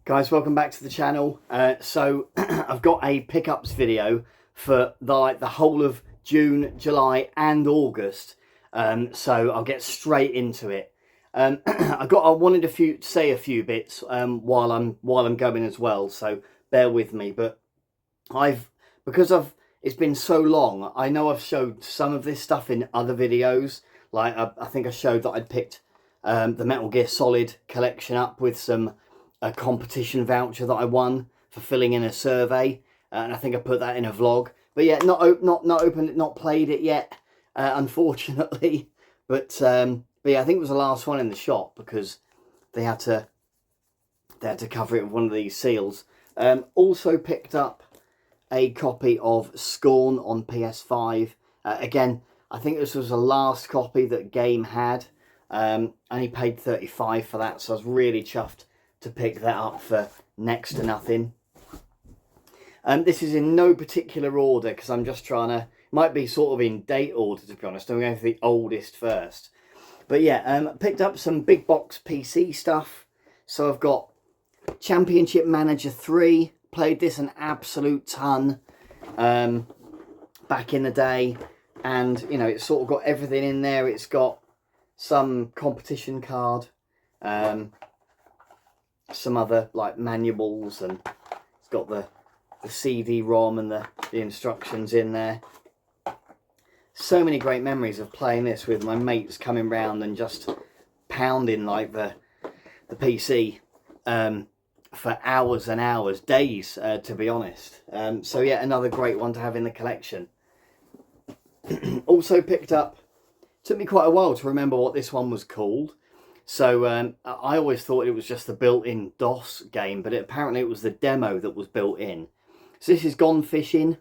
Guys, welcome back to the channel. So I've got a pickups video for the whole of June, July and August. So I'll get straight into it. I wanted to say a few bits while I'm going as well, so bear with me. But it's been so long, I know I've showed some of this stuff in other videos. Like I think I showed that I'd picked the Metal Gear Solid collection up with a competition voucher that I won for filling in a survey, and I think I put that in a vlog. But yeah, not opened it, not played it yet, unfortunately. But yeah, I think it was the last one in the shop because they had to cover it with one of these seals. Also picked up a copy of Scorn on PS5. Again, I think this was the last copy that Game had. Only paid $35 for that, so I was really chuffed to pick that up for next to nothing. This is in no particular order because I'm just trying to, might be sort of in date order to be honest. I'm going for the oldest first. But yeah, picked up some big box PC stuff. So I've got Championship Manager 3. Played this an absolute ton back in the day. And, you know, it's sort of got everything in there. It's got some competition card. Some other like manuals, and it's got the CD-ROM and the instructions in there. So many great memories of playing this with my mates coming round and just pounding like the PC for hours and hours, days to be honest. So yeah, another great one to have in the collection. Also picked up, took me quite a while to remember what this one was called. So I always thought it was just the built-in DOS game, but apparently it was the demo that was built in. So this is Gone Fishing.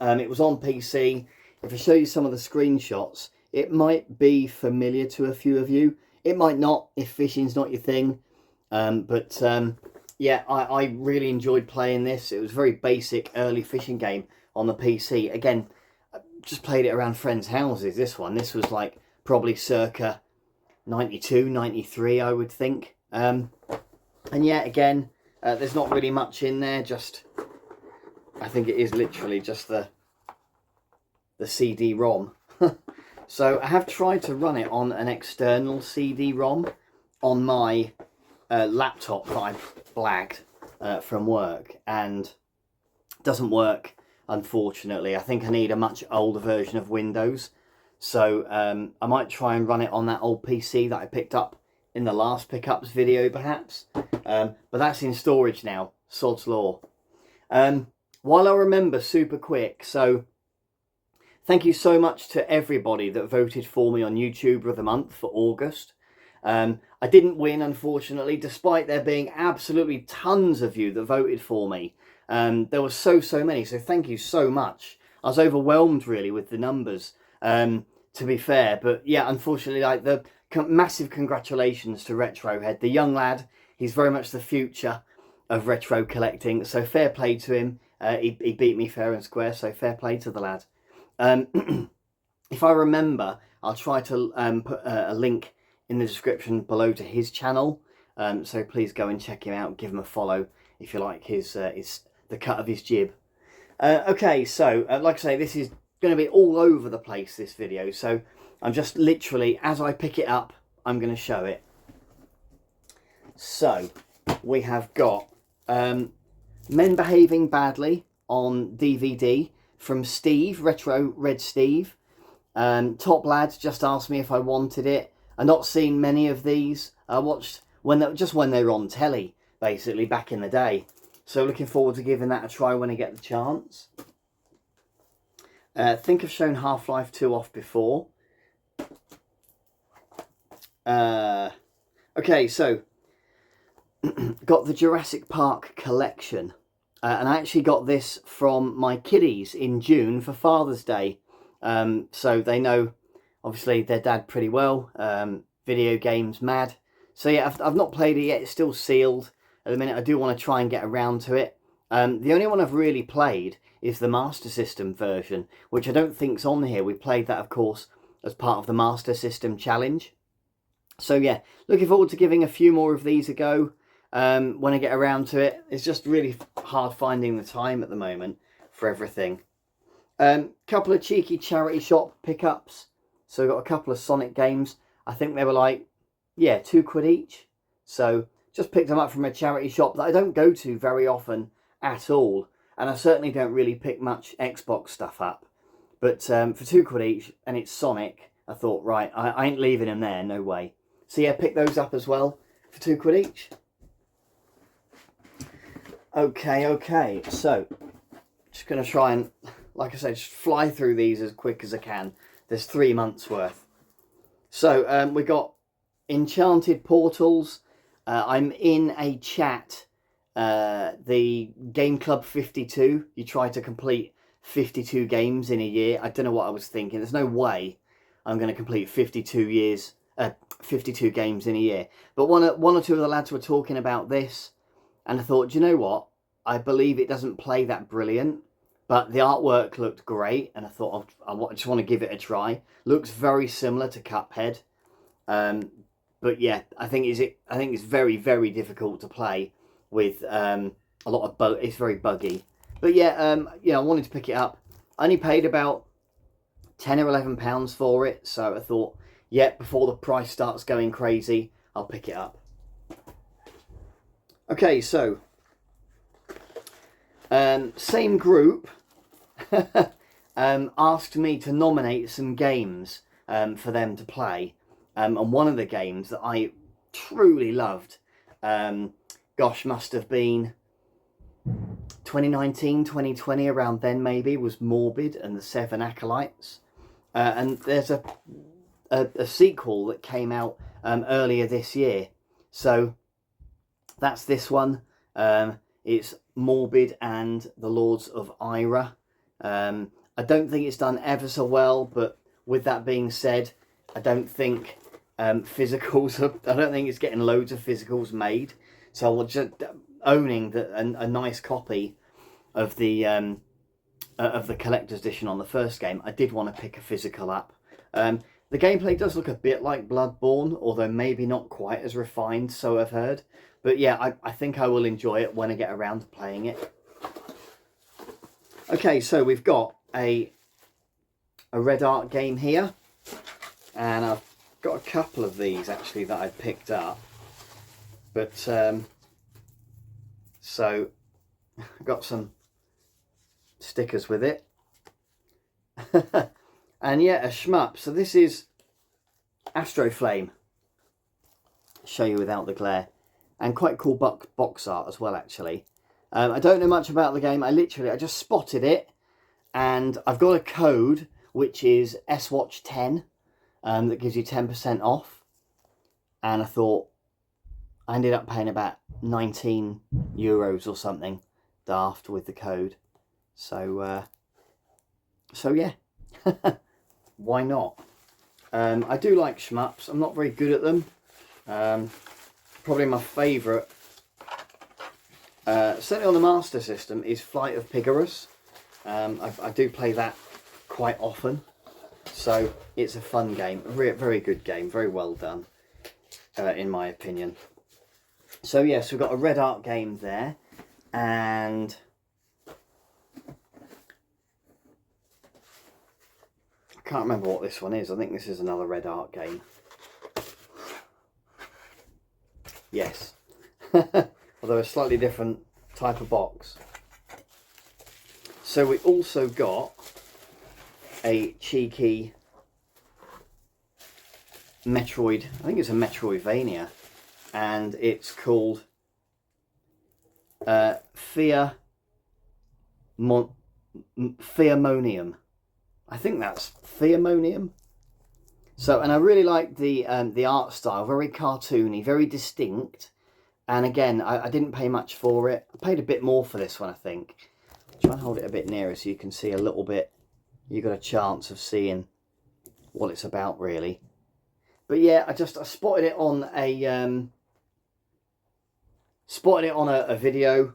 It was on PC. If I show you some of the screenshots, it might be familiar to a few of you. It might not if fishing's not your thing. Yeah, I really enjoyed playing this. It was a very basic early fishing game on the PC. Again, I just played it around friends' houses, this one. This was like probably circa 92, 93, I would think. And yeah, again, there's not really much in there. Just, I think it is literally just the CD-ROM. So I have tried to run it on an external CD-ROM on my laptop that I blagged from work, and it doesn't work, unfortunately. I think I need a much older version of Windows. So I might try and run it on that old PC that I picked up in the last pickups video, perhaps. But that's in storage now, sod's law. While I remember super quick, so thank you so much to everybody that voted for me on YouTuber of the Month for August. I didn't win, unfortunately, despite there being absolutely tons of you that voted for me. There were so many, so thank you so much. I was overwhelmed, really, with the numbers. To be fair, but yeah, unfortunately, like the massive congratulations to Retrohead, the young lad. He's very much the future of retro collecting, so fair play to him. He beat me fair and square, so fair play to the lad. If I remember, I'll try to put a link in the description below to his channel, so please go and check him out, give him a follow if you like the cut of his jib. Okay, so like I say, this is going to be all over the place, this video, so I'm just literally, as I pick it up, I'm going to show it. So we have got Men Behaving Badly on DVD from Steve, Retro Red Steve. Top Lads just asked me if I wanted it. I've not seen many of these. I watched when they were on telly, basically, back in the day. So looking forward to giving that a try when I get the chance. I think I've shown Half-Life 2 off before. Okay, so got the Jurassic Park collection. And I actually got this from my kiddies in June for Father's Day. So they know, obviously, their dad pretty well. Video games mad. So yeah, I've not played it yet. It's still sealed at the minute. I do want to try and get around to it. The only one I've really played is the Master System version, which I don't think's on here. We played that, of course, as part of the Master System Challenge. So yeah, looking forward to giving a few more of these a go. when I get around to it. It's just really hard finding the time at the moment for everything. Couple of cheeky charity shop pickups. So I got a couple of Sonic games. I think they were like, yeah, £2 each. So just picked them up from a charity shop that I don't go to very often at all. And I certainly don't really pick much Xbox stuff up. But for £2 each, and it's Sonic, I thought, right, I ain't leaving them there, no way. So yeah, pick those up as well for £2 each. Okay, so just going to try and, like I said, just fly through these as quick as I can. There's 3 months worth. So we got Enchanted Portals. I'm in a chat, the Game Club 52. You try to complete 52 games in a year. I don't know what I was thinking. There's no way I'm going to complete 52 games in a year. But one or two of the lads were talking about this, and I thought, do you know what? I believe it doesn't play that brilliant, but the artwork looked great, and I thought I just want to give it a try. Looks very similar to Cuphead, but yeah, I think it's very, very difficult to play with a lot of it's very buggy. But yeah, I wanted to pick it up. I only paid about £10 or £11 for it, so I thought, yeah, before the price starts going crazy, I'll pick it up. Okay, so same group asked me to nominate some games for them to play, and one of the games that I truly loved, gosh, must have been 2019, 2020, around then maybe, was Morbid and the Seven Acolytes. And there's a sequel that came out earlier this year. So that's this one. It's Morbid and the Lords of Ira. I don't think it's done ever so well, but with that being said, I don't think physicals I don't think it's getting loads of physicals made. So I was just owning a nice copy of the collector's edition on the first game. I did want to pick a physical up. The gameplay does look a bit like Bloodborne, although maybe not quite as refined, so I've heard. But yeah, I think I will enjoy it when I get around to playing it. Okay, so we've got a Red Art game here, and I've got a couple of these actually that I picked up. But so I've got some stickers with it. And yeah, a shmup. So this is Astro Flame. Show you without the glare. And quite cool box art as well, actually. I don't know much about the game. I just spotted it. And I've got a code, which is SWatch10, that gives you 10% off. And I thought, I ended up paying about €19 or something daft with the code. So yeah. Why not? I do like shmups. I'm not very good at them. Probably my favourite, certainly on the Master System, is Flight of Pigarus. I do play that quite often. So it's a fun game. A very good game. Very well done, in my opinion. So yes, we've got a Red Art game there. And I can't remember what this one is. I think this is another Red Art game. Yes. Although a slightly different type of box. So we also got a cheeky Metroid. I think it's a Metroidvania. And it's called Theamonium. I think that's Theamonium. So, and I really like the art style, very cartoony, very distinct. And again, I didn't pay much for it. I paid a bit more for this one, I think. Try and hold it a bit nearer so you can see a little bit. You got a chance of seeing what it's about, really. But yeah, I spotted it on a video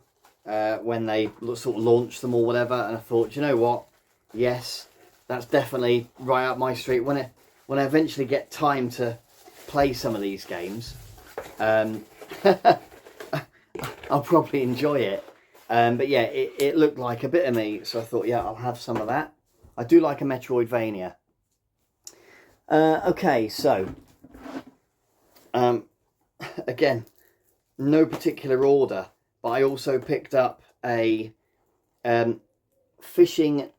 when they sort of launched them or whatever, and I thought, you know what? Yes, that's definitely right up my street. When I eventually get time to play some of these games, I'll probably enjoy it. But yeah, it looked like a bit of me, so I thought, yeah, I'll have some of that. I do like a Metroidvania. Okay, so again, no particular order, but I also picked up a fishing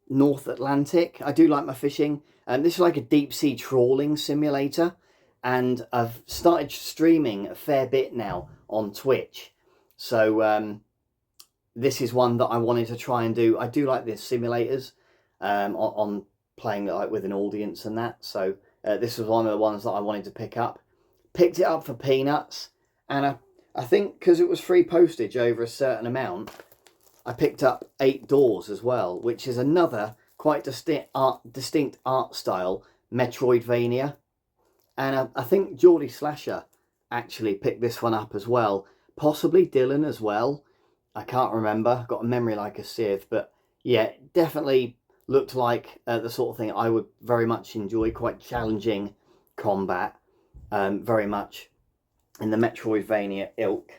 North Atlantic. I do like my fishing. This is like a deep sea trawling simulator, and I've started streaming a fair bit now on Twitch. So this is one that I wanted to try and do. I do like the simulators on playing like with an audience and that. So this was one of the ones that I wanted to pick up. Picked it up for peanuts, and I think because it was free postage over a certain amount, I picked up 8 Doors as well, which is another quite distinct art style Metroidvania. And I think Geordie Slasher actually picked this one up as well. Possibly Dylan as well. I can't remember. I've got a memory like a sieve. But yeah, definitely looked like the sort of thing I would very much enjoy. Quite challenging combat. Very much in the Metroidvania ilk.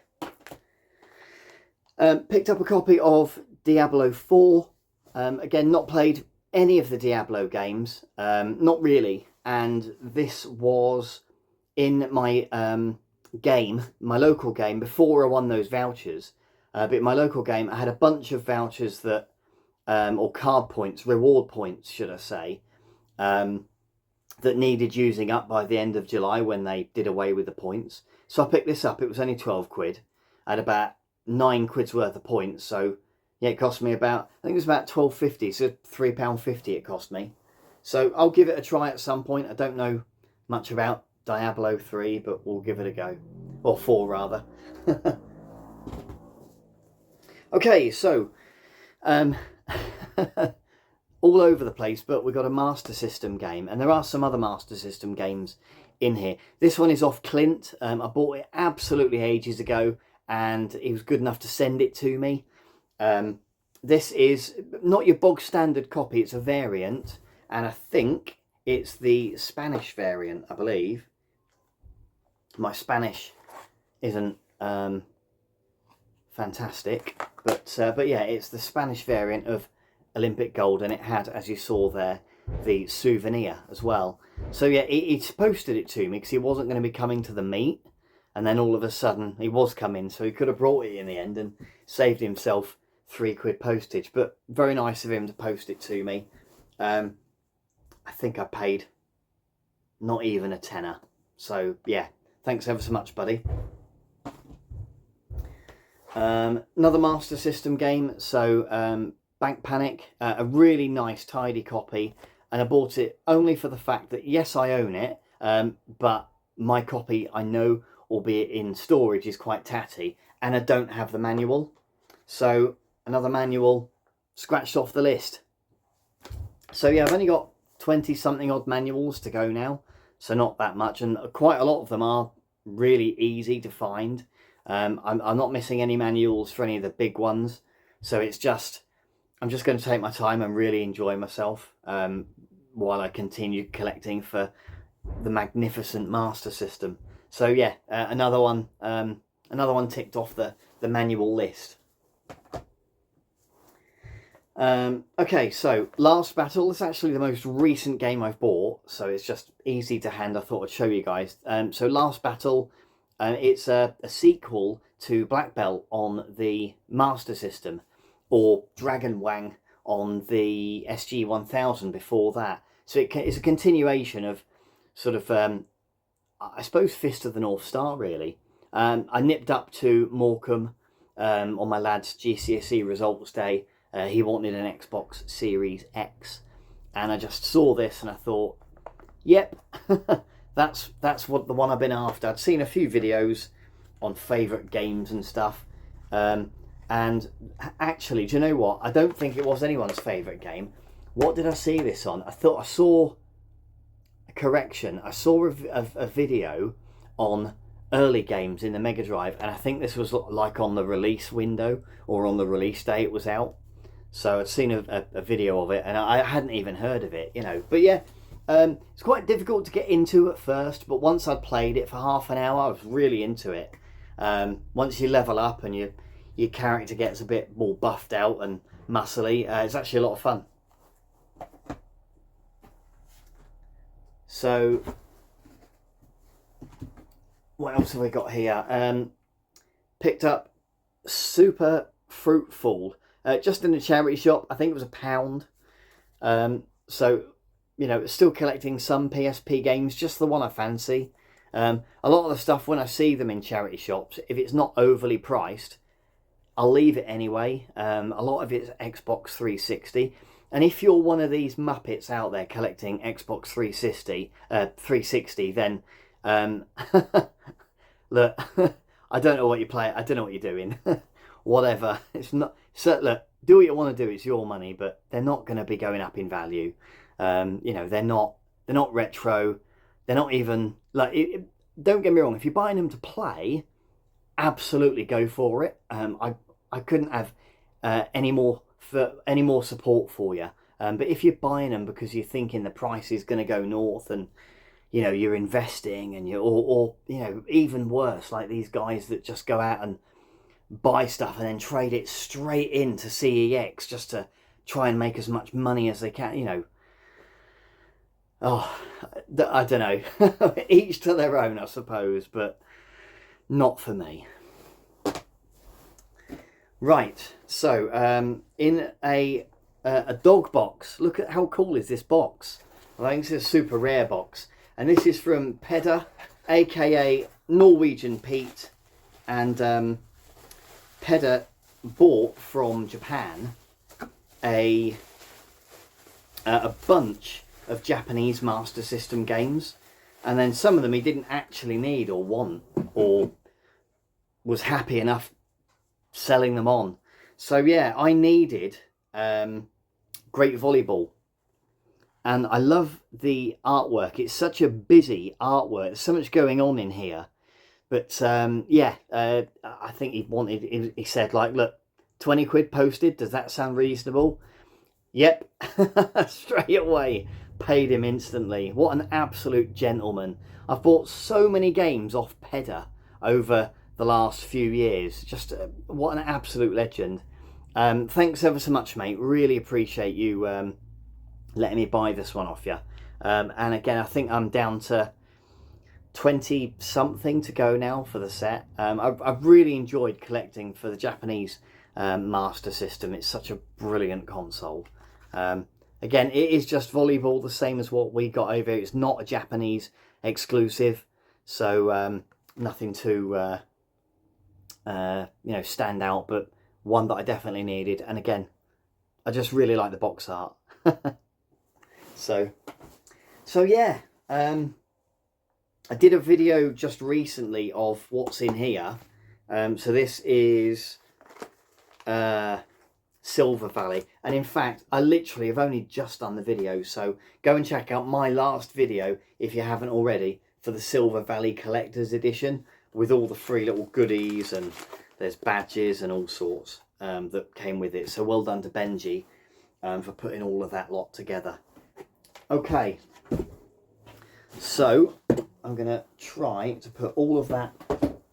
Picked up a copy of Diablo 4. Again, not played any of the Diablo games. Not really. And this was in my my local game, before I won those vouchers. But in my local game, I had a bunch of vouchers that, or card points, reward points, should I say, that needed using up by the end of July when they did away with the points. So I picked this up. It was only 12 quid. I had about 9 quid's worth of points. So yeah, it cost me about, I think it was about £12.50. So £3.50 it cost me. So I'll give it a try at some point. I don't know much about Diablo 3, but we'll give it a go. Or 4 rather. Okay, so all over the place, but we've got a Master System game, and there are some other Master System games in here. This one is off Clint. I bought it absolutely ages ago, and he was good enough to send it to me. This is not your bog standard copy, it's a variant, and I think it's the Spanish variant, I believe. My Spanish isn't fantastic, but yeah, it's the Spanish variant of Olympic Gold, and it had, as you saw there, the souvenir as well. So yeah, he posted it to me because he wasn't going to be coming to the meet, and then all of a sudden he was coming, so he could have brought it in the end and saved himself 3 quid postage. But very nice of him to post it to me. I think I paid not even a tenner. So yeah, thanks ever so much, buddy. Another Master System game. So Bank Panic, a really nice tidy copy, and I bought it only for the fact that yes, I own it, but my copy, I know, albeit in storage, is quite tatty, and I don't have the manual. So another manual scratched off the list. So yeah, I've only got 20 something odd manuals to go now, so not that much, and quite a lot of them are really easy to find. I'm not missing any manuals for any of the big ones, so it's just, I'm just going to take my time and really enjoy myself while I continue collecting for the magnificent Master System. So yeah, another one ticked off the manual list. Okay, so Last Battle is actually the most recent game I've bought, so it's just easy to hand. I thought I'd show you guys. So Last Battle, it's a sequel to Black Belt on the Master System, or Dragon Wang on the SG-1000 before that. So it's a continuation of sort of, I suppose, Fist of the North Star, really. I nipped up to Morecambe on my lad's GCSE results day. He wanted an Xbox Series X, and I just saw this and I thought, yep, that's what the one I've been after. I'd seen a few videos on favourite games and stuff, and actually, do you know what? I don't think it was anyone's favourite game. What did I see this on? I thought I saw a correction. I saw a video on early games in the Mega Drive, and I think this was like on the release window or on the release day it was out. So I'd seen a video of it, and I hadn't even heard of it, you know. But yeah, it's quite difficult to get into at first, but once I'd played it for half an hour, I was really into it. Once you level up and your character gets a bit more buffed out and muscly, it's actually a lot of fun. So what else have we got here? Picked up Super Fruitful just in the charity shop. I think it was £1. So, you know, still collecting some PSP games, just the one I fancy. A lot of the stuff, when I see them in charity shops, if it's not overly priced, I'll leave it anyway. A lot of it's Xbox 360. And if you're one of these Muppets out there collecting Xbox 360, then look, I don't know what you play. I don't know what you're doing. Whatever. It's not. So look, do what you want to do. It's your money, but they're not going to be going up in value. You know, they're not retro. They're not even like. Don't get me wrong. If you're buying them to play, absolutely go for it. I couldn't have any more support for you. But if you're buying them because you're thinking the price is going to go north, and you know you're investing, and or you know, even worse, like these guys that just go out and buy stuff and then trade it straight into CEX just to try and make as much money as they can, you know. Oh, I don't know. Each to their own, I suppose, but not for me. Right, so in a dog box. Look at how cool is this box. I think this is a super rare box, and this is from Peder, aka Norwegian Pete, and Peder bought from Japan a bunch of Japanese Master System games, and then some of them he didn't actually need or want, or was happy enough selling them on. So yeah, I needed Great Volleyball, and I love the artwork. It's such a busy artwork. There's so much going on in here. But yeah, I think he said, like, look, 20 quid posted, does that sound reasonable? Yep. Straight away paid him instantly. What an absolute gentleman. I've bought so many games off Peder over the last few years. Just what an absolute legend. Thanks ever so much, mate. Really appreciate you letting me buy this one off you. And again, I think I'm down to 20 something to go now for the set. I've really enjoyed collecting for the Japanese Master System. It's such a brilliant console. Again, it is just volleyball, the same as what we got over here. It's not a Japanese exclusive, so nothing to you know, stand out, but one that I definitely needed. And again, I just really like the box art. so yeah, I did a video just recently of what's in here. So this is Silver Valley, and in fact I literally have only just done the video, so go and check out my last video if you haven't already, for the Silver Valley Collector's Edition, with all the free little goodies, and there's badges and all sorts that came with it. So well done to Benji for putting all of that lot together. Okay, so I'm going to try to put all of that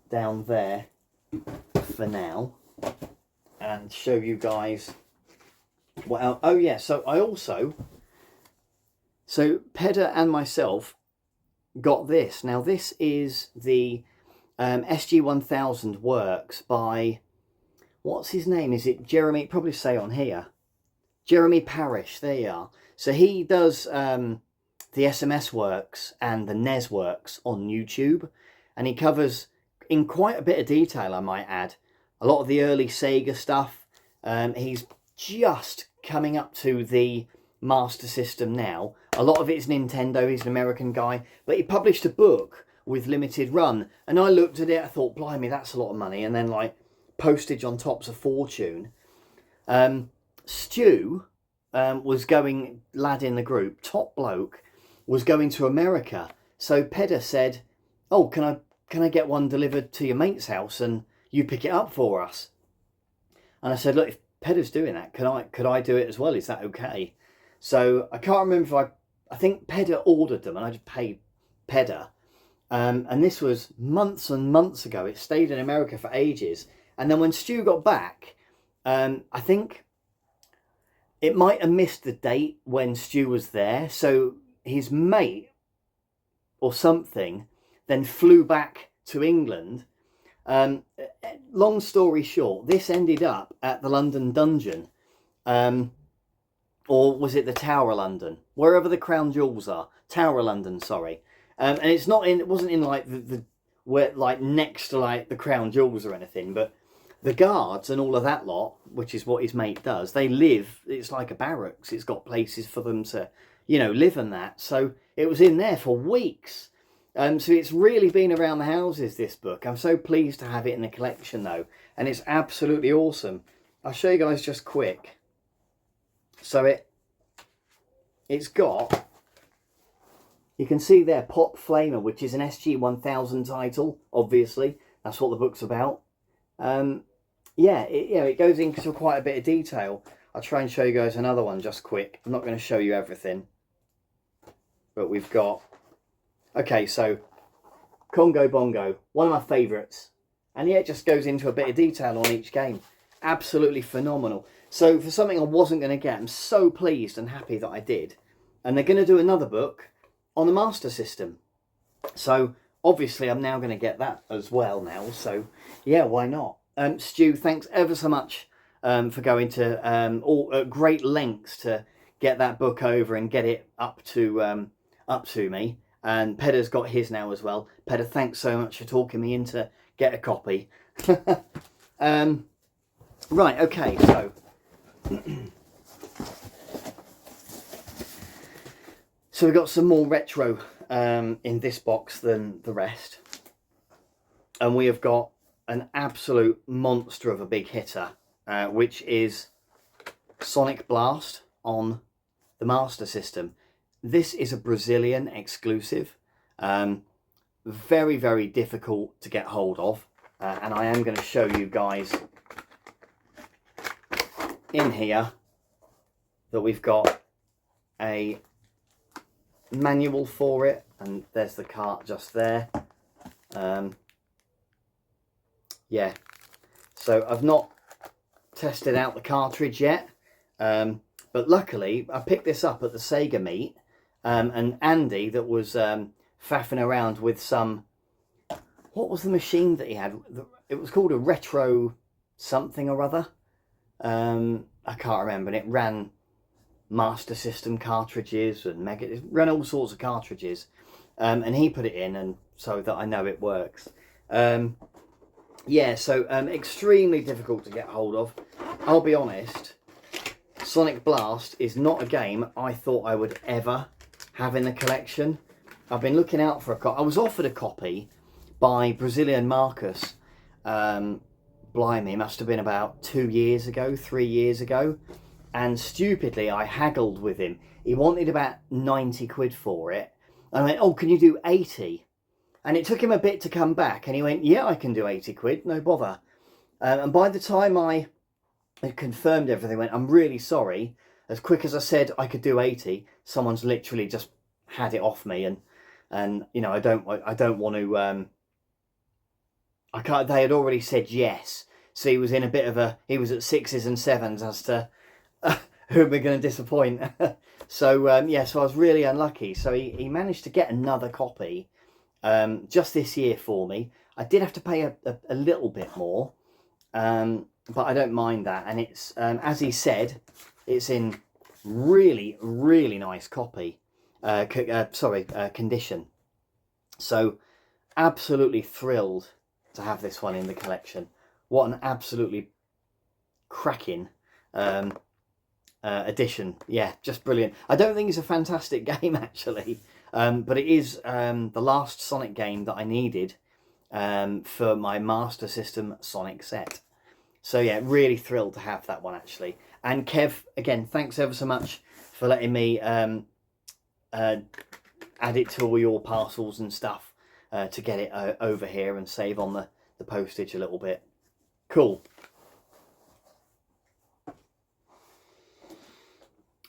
down there for now and show you guys what else. Oh yeah, so I also, so Peder and myself got this. Now this is the SG-1000 Works by, what's his name? Is it Jeremy? Probably say on here. Jeremy Parish, there you are. So he does the SMS Works and the NES Works on YouTube, and he covers in quite a bit of detail, I might add, a lot of the early Sega stuff. He's just coming up to the Master System now. A lot of it's Nintendo. He's an American guy, but he published a book with limited run, and I looked at it, I thought, blimey, that's a lot of money, and then like postage on top's a fortune. Stu was going, lad in the group, top bloke, was going to America, so Peder said, oh, can I get one delivered to your mate's house and you pick it up for us? And I said, look, if Peder's doing that, could I do it as well? Is that okay? So I can't remember if I think Peder ordered them and I just paid Peder. And this was months and months ago. It stayed in America for ages. And then when Stu got back, I think it might have missed the date when Stu was there. So his mate or something then flew back to England. Long story short, this ended up at the London Dungeon. Or was it the Tower of London? Wherever the Crown Jewels are. Tower of London, sorry. And it's not in, it wasn't in like where, like next to like the Crown Jewels or anything, but the guards and all of that lot, which is what his mate does, they live, it's like a barracks. It's got places for them to, you know, live and that. So it was in there for weeks. So it's really been around the houses, this book. I'm so pleased to have it in the collection though. And it's absolutely awesome. I'll show you guys just quick. So it's got, you can see there, Pop Flamer, which is an SG-1000 title, obviously. That's what the book's about. Yeah, it goes into quite a bit of detail. I'll try and show you guys another one just quick. I'm not going to show you everything. But we've got, okay, so Congo Bongo, one of my favourites. And yeah, it just goes into a bit of detail on each game. Absolutely phenomenal. So for something I wasn't going to get, I'm so pleased and happy that I did. And they're going to do another book on the Master System. So obviously I'm now going to get that as well now. So yeah, why not? Stu, thanks ever so much for going to all great lengths to get that book over and get it up to me. And Pedder's got his now as well. Pedder, thanks so much for talking me into get a copy. Right, okay, so so we've got some more retro in this box than the rest. And we have got an absolute monster of a big hitter, which is Sonic Blast on the Master System. This is a Brazilian exclusive. Very, very difficult to get hold of. And I am going to show you guys in here that we've got a manual for it, and there's the cart just there. Yeah, so I've not tested out the cartridge yet, but luckily I picked this up at the Sega meet, and Andy that was faffing around with some, what was the machine that he had? It was called a retro something or other. I can't remember, and it ran Master System cartridges and it ran all sorts of cartridges, and he put it in, and so that I know it works. Yeah, so extremely difficult to get hold of. I'll be honest, Sonic Blast is not a game I thought I would ever have in the collection. I've been looking out for a copy. I was offered a copy by Brazilian Marcus. Blimey, must have been about 2 years ago, 3 years ago. And stupidly, I haggled with him. He wanted about 90 quid for it. I went, oh, can you do 80? And it took him a bit to come back. And he went, yeah, I can do 80 quid, no bother. And by the time I had confirmed everything, I went, I'm really sorry. As quick as I said I could do 80, someone's literally just had it off me. And you know, I don't want to... I can't. They had already said yes, so he was in a bit of a. He was at 6s and 7s as to who we're going to disappoint. So yeah, so I was really unlucky. So he managed to get another copy just this year for me. I did have to pay a little bit more, but I don't mind that. And it's as he said, it's in really, really nice condition. So absolutely thrilled to have this one in the collection. What an absolutely cracking edition. Yeah, just brilliant. I don't think it's a fantastic game actually, but it is the last Sonic game that I needed for my Master System Sonic set. So yeah, really thrilled to have that one actually. And Kev, again, thanks ever so much for letting me add it to all your parcels and stuff. To get it over here and save on the postage a little bit. Cool.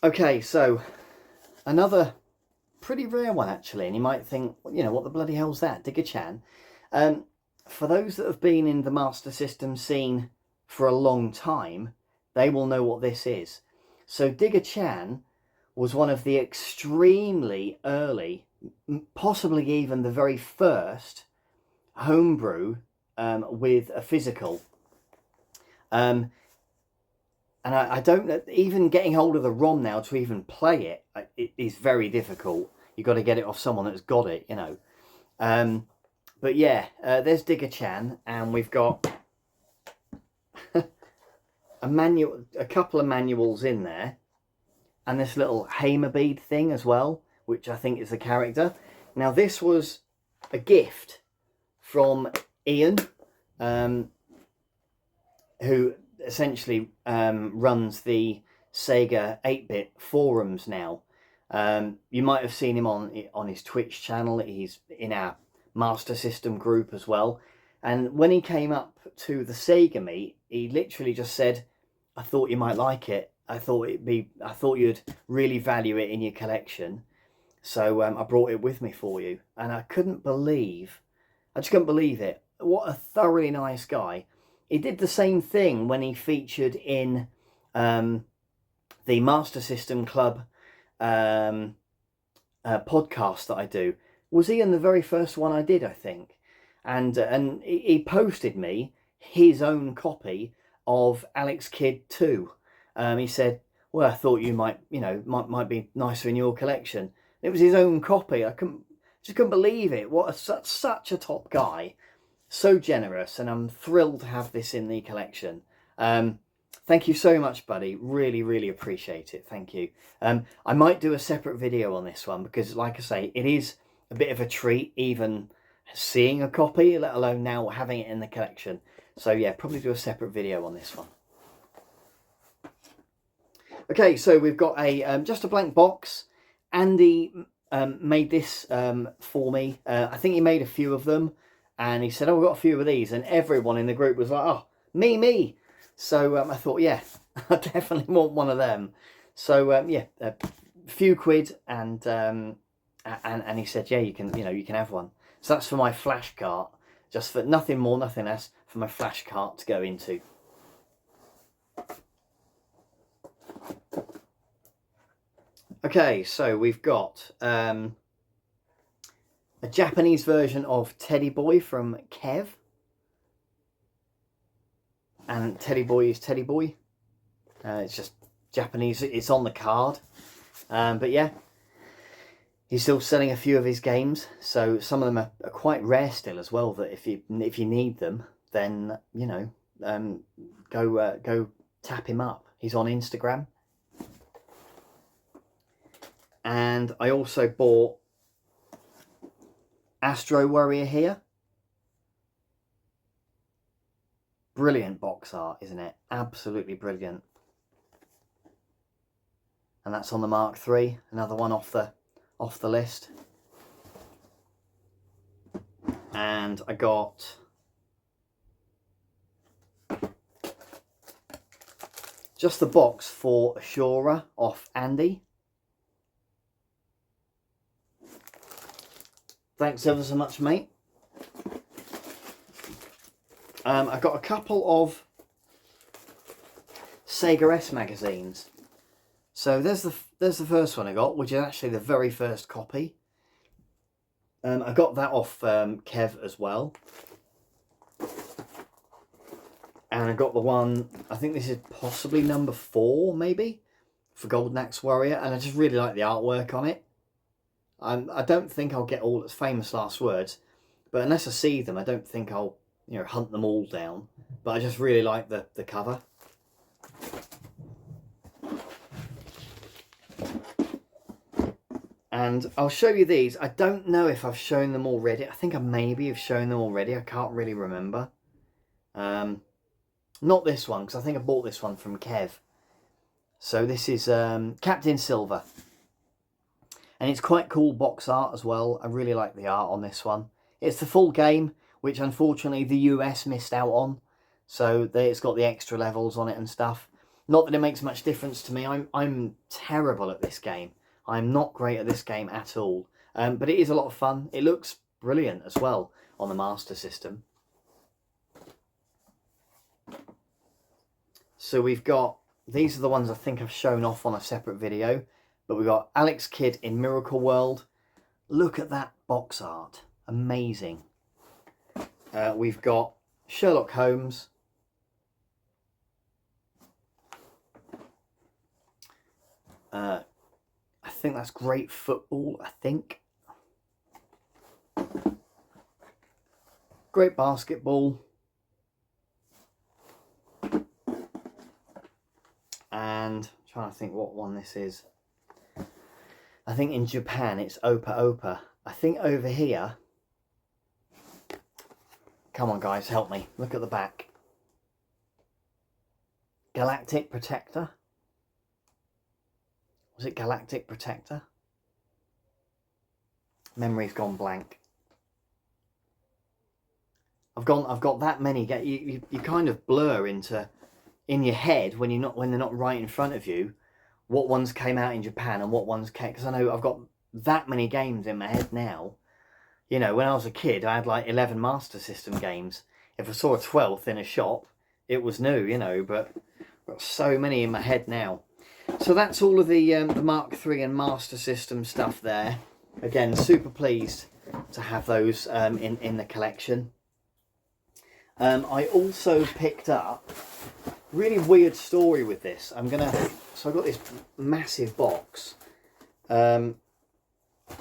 Okay, so another pretty rare one actually, and you might think, you know, what the bloody hell's that? Digger Chan. For those that have been in the Master System scene for a long time, they will know what this is. So Digger Chan was one of the extremely early, possibly even the very first homebrew with a physical. And I don't know, even getting hold of the ROM now to even play it is very difficult. You've got to get it off someone that's got it, you know. But yeah, there's Digger Chan, and we've got a couple of manuals in there, and this little Hamer bead thing as well, which I think is the character. Now this was a gift from Ian, who essentially runs the Sega 8-bit forums now. You might have seen him on his Twitch channel. He's in our Master System group as well. And when he came up to the Sega meet, he literally just said, "I thought you might like it. I thought you'd really value it in your collection. So I brought it with me for you." And I just couldn't believe it. What a thoroughly nice guy. He did the same thing when he featured in the Master System Club podcast that I do. Was he in the very first one I did, I think? And he posted me his own copy of Alex Kidd 2. He said, "Well, I thought you might be nicer in your collection." It was his own copy. I just couldn't believe it. Such a top guy, so generous, and I'm thrilled to have this in the collection. Thank you so much, buddy. Really, really appreciate it. Thank you. I might do a separate video on this one because, like I say, it is a bit of a treat even seeing a copy, let alone now having it in the collection. So yeah, probably do a separate video on this one. Okay, so we've got a just a blank box. Andy made this for me. I think he made a few of them, and he said, "Oh, I've got a few of these," and everyone in the group was like, "Oh, me." So I thought, yeah, I definitely want one of them. So yeah, a few quid, and he said, "Yeah, you can have one." So that's for my flash cart, just for nothing more, nothing less, for my flash cart to go into. Okay, so we've got a Japanese version of Teddy Boy from Kev. And Teddy Boy is Teddy Boy. It's just Japanese, it's on the card. But yeah, he's still selling a few of his games. So some of them are quite rare still as well, that if you need them, then, you know, go tap him up. He's on Instagram. And I also bought Astro Warrior here. Brilliant box art, isn't it? Absolutely brilliant. And that's on the Mark III, another one off the list. And I got just the box for Ashura off Andy. Thanks ever so much, mate. I've got a couple of Sega S magazines. So there's the first one I got, which is actually the very first copy. I got that off Kev as well. And I got the one, I think this is possibly number 4, maybe, for Golden Axe Warrior. And I just really like the artwork on it. I don't think I'll get all its famous last words, but unless I see them, I don't think I'll, you know, hunt them all down. But I just really like the cover. And I'll show you these. I don't know if I've shown them already. I think I maybe have shown them already. I can't really remember. Not this one, because I think I bought this one from Kev. So this is Captain Silver. And it's quite cool box art as well. I really like the art on this one. It's the full game, which unfortunately the US missed out on. So it's got the extra levels on it and stuff. Not that it makes much difference to me. I'm terrible at this game. I'm not great at this game at all, but it is a lot of fun. It looks brilliant as well on the Master System. So we've got, these are the ones I think I've shown off on a separate video, but we've got Alex Kidd in Miracle World. Look at that box art, amazing. We've got Sherlock Holmes. I think that's Great Football, I think. Great Basketball. And I'm trying to think what one this is. I think in Japan it's Opa Opa. I think over here, come on guys, help me. Look at the back. Galactic Protector. Was it Galactic Protector? Memory's gone blank. I've got that many. You kind of blur into in your head when they're not right in front of you, what ones came out in Japan and what ones came, because I know I've got that many games in my head now. You know, when I was a kid, I had like 11 Master System games. If I saw a 12th in a shop, it was new, you know, but I've got so many in my head now. So that's all of the Mark III and Master System stuff there. Again, super pleased to have those in the collection. I also picked up, really weird story with this. So I've got this massive box. I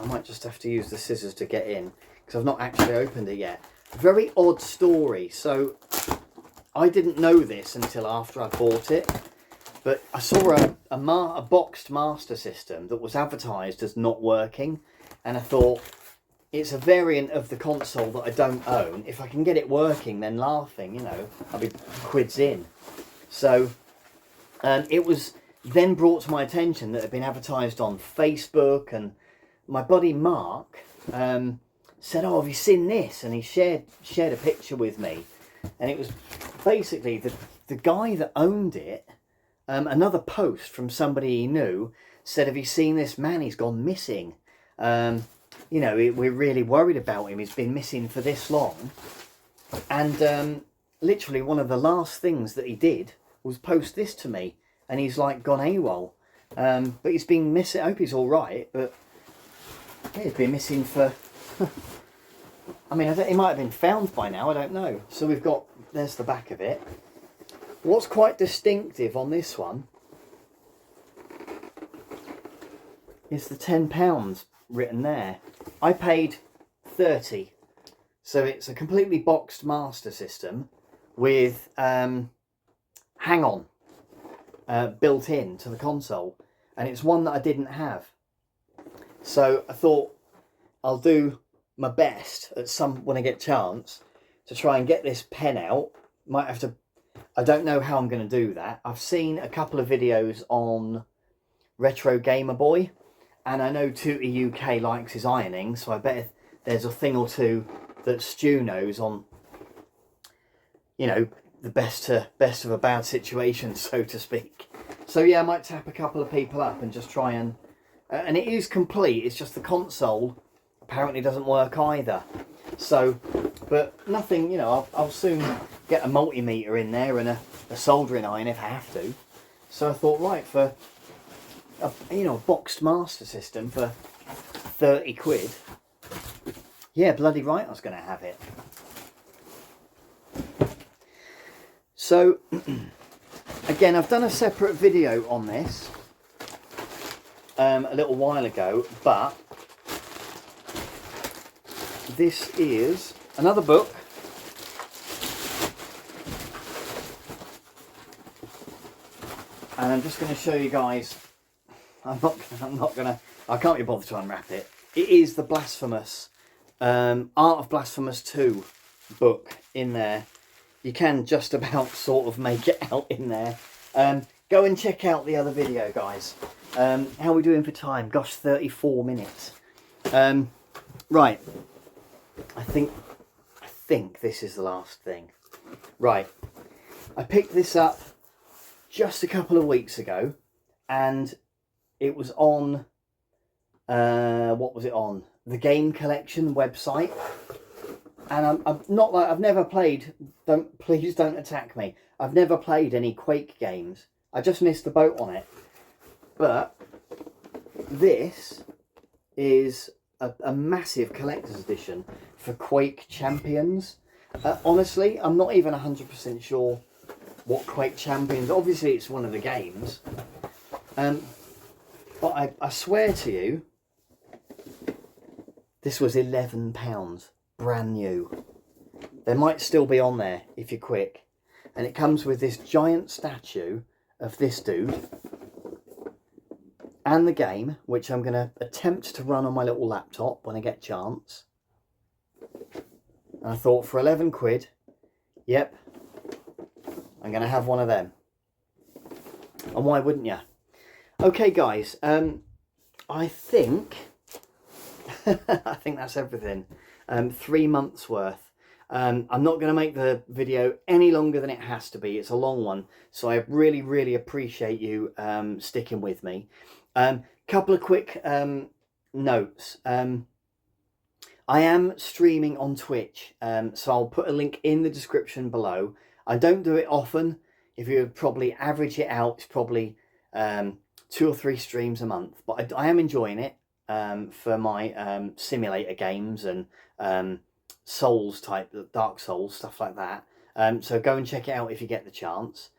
might just have to use the scissors to get in, because I've not actually opened it yet. Very odd story. So I didn't know this until after I bought it, but I saw a boxed Master System that was advertised as not working, and I thought, it's a variant of the console that I don't own. If I can get it working, then laughing, you know, I'll be quids in. So it was then brought to my attention that it had been advertised on Facebook, and my buddy Mark said, "Oh, have you seen this?" And he shared a picture with me, and it was basically the guy that owned it. Another post from somebody he knew said, "Have you seen this man? He's gone missing. You know, we're really worried about him. He's been missing for this long." And literally one of the last things that he did was post this to me, and he's like gone AWOL. But he's been missing. I hope he's all right, but yeah, he's been missing for I mean, he might have been found by now, I don't know. So we've got, there's the back of it. What's quite distinctive on this one is the £10 written there. I paid 30, so it's a completely boxed Master System with hang-on built in to the console, and it's one that I didn't have. So I thought I'll do my best at when I get a chance to try and get this pen out. Might have to, I don't know how I'm going to do that. I've seen a couple of videos on Retro Gamer Boy, and I know Tootie UK likes his ironing, so I bet there's a thing or two that Stu knows on, you know, the best of a bad situation, so to speak. So yeah, I might tap a couple of people up and just try and it is complete. It's just the console apparently doesn't work either. So, but nothing, you know, I'll soon get a multimeter in there and a soldering iron if I have to. So I thought, right, for a boxed Master System for 30 quid, yeah, bloody right, I was going to have it. So again, I've done a separate video on this a little while ago, but this is another book. And I'm just going to show you guys. I can't be bothered to unwrap it. It is the Blasphemous Art of Blasphemous 2 book in there. You can just about sort of make it out in there. Go and check out the other video, guys. How are we doing for time? Gosh, 34 minutes. Right. I think this is the last thing. Right. I picked this up just a couple of weeks ago, and it was on what was it on? The Game Collection website. And I'm not like, I've never played, please don't attack me. I've never played any Quake games. I just missed the boat on it. But this is a massive collector's edition for Quake Champions. Honestly, I'm not even 100% sure what Quake Champions, obviously it's one of the games. But I swear to you, this was £11, brand new. They might still be on there if you're quick. And it comes with this giant statue of this dude and the game, which I'm going to attempt to run on my little laptop when I get a chance. And I thought, for 11 quid, yep, I'm going to have one of them. And why wouldn't you? Okay, guys, I think I think that's everything. 3 months worth. I'm not going to make the video any longer than it has to be. It's a long one, so I really appreciate you sticking with me. Couple of quick notes. I am streaming on Twitch, so I'll put a link in the description below. I don't do it often. If you probably average it out, it's probably 2 or 3 streams a month. But I am enjoying it for my simulator games and Souls type, Dark Souls, stuff like that. So go and check it out if you get the chance.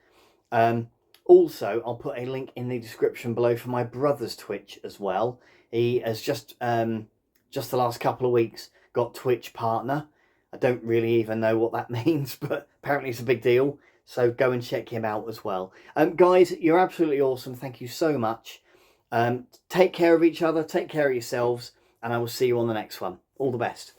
Also, I'll put a link in the description below for my brother's Twitch as well. He has just the last couple of weeks got Twitch partner. I don't really even know what that means, but apparently it's a big deal. So go and check him out as well. Guys, you're absolutely awesome. Thank you so much. Take care of each other. Take care of yourselves. And I will see you on the next one. All the best.